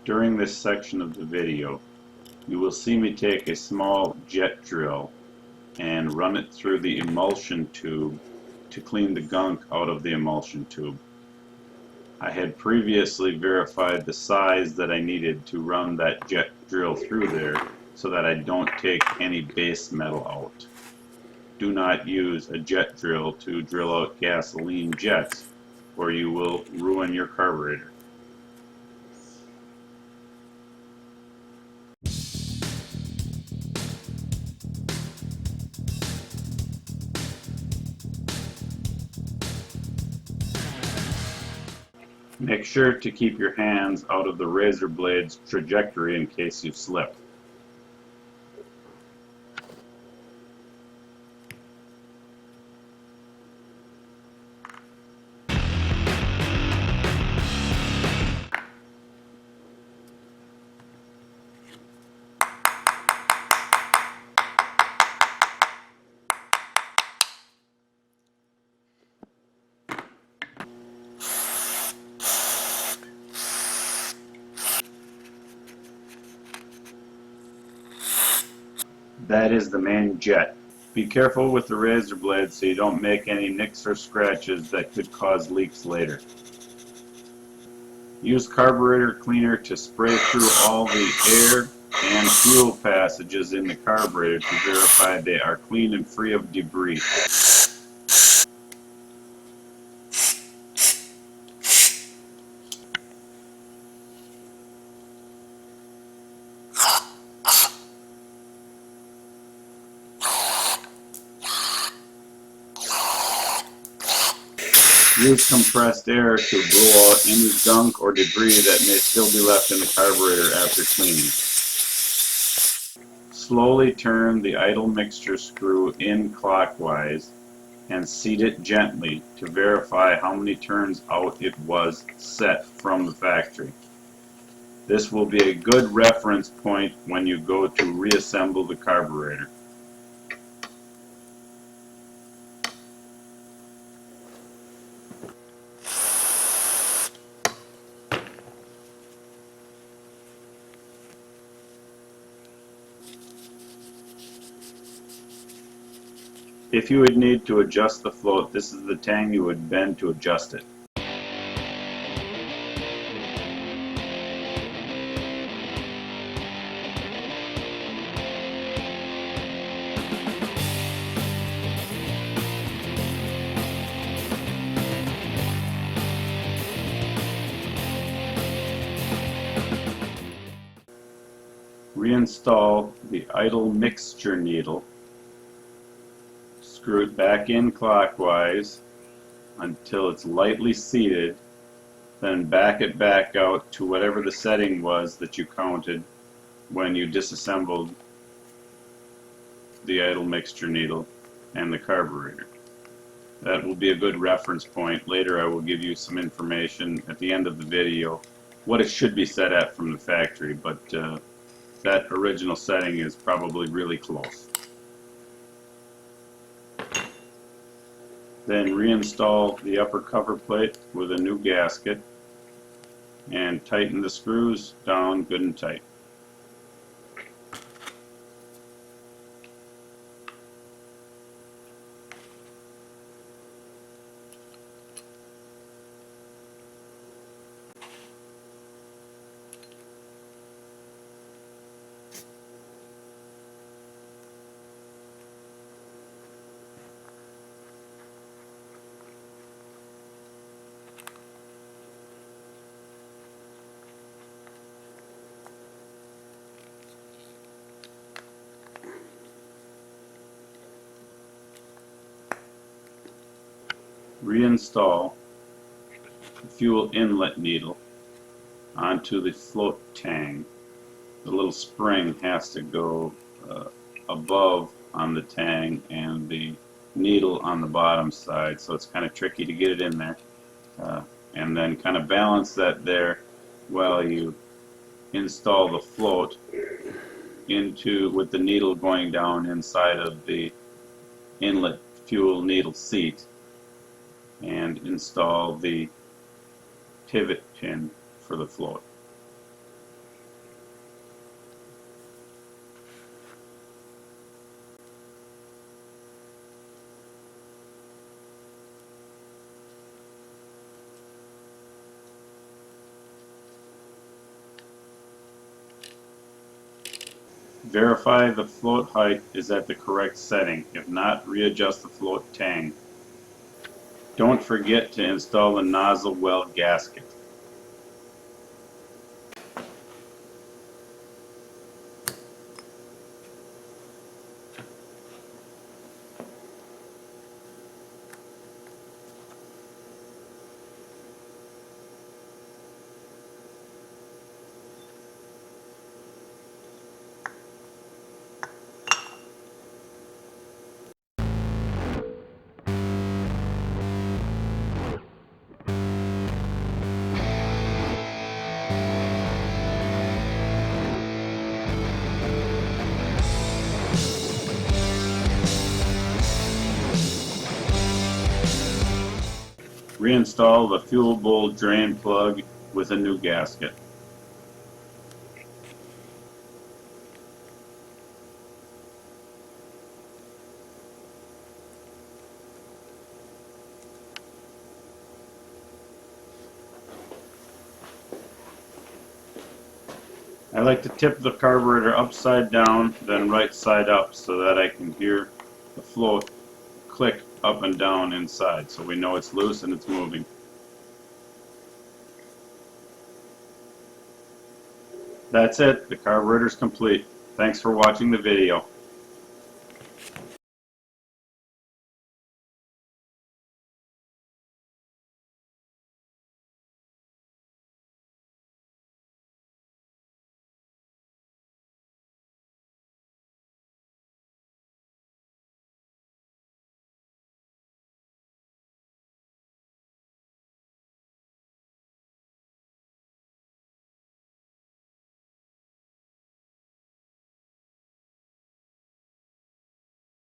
During this section of the video, you will see me take a small jet drill and run it through the emulsion tube to clean the gunk out of the emulsion tube. I had previously verified the size that I needed to run that jet drill through there so that I don't take any base metal out. Do not use a jet drill to drill out gasoline jets, or you will ruin your carburetor. Make sure to keep your hands out of the razor blade's trajectory in case you slip. That is the main jet. Be careful with the razor blade so you don't make any nicks or scratches that could cause leaks later. Use carburetor cleaner to spray through all the air and fuel passages in the carburetor to verify they are clean and free of debris. Use compressed air to blow out any gunk or debris that may still be left in the carburetor after cleaning. Slowly turn the idle mixture screw in clockwise and seat it gently to verify how many turns out it was set from the factory. This will be a good reference point when you go to reassemble the carburetor. If you would need to adjust the float, this is the tang you would bend to adjust it. Reinstall the idle mixture needle. Screw it back in clockwise until it's lightly seated, then back it back out to whatever the setting was that you counted when you disassembled the idle mixture needle and the carburetor. That will be a good reference point. Later I will give you some information at the end of the video what it should be set at from the factory, but that original setting is probably really close. Then reinstall the upper cover plate with a new gasket and tighten the screws down good and tight. Reinstall the fuel inlet needle onto the float tang. The little spring has to go above on the tang, and the needle on the bottom side, so it's kind of tricky to get it in there. And then kind of balance that there while you install the float into, with the needle going down inside of the inlet fuel needle seat, and install the pivot pin for the float. Verify the float height is at the correct setting. If not, readjust the float tang. Don't forget to install the nozzle well gasket. Reinstall the fuel bowl drain plug with a new gasket. I like to tip the carburetor upside down, then right side up, so that I can hear the float click up and down inside, so we know it's loose and it's moving. That's it. The carburetor's complete. Thanks for watching the video.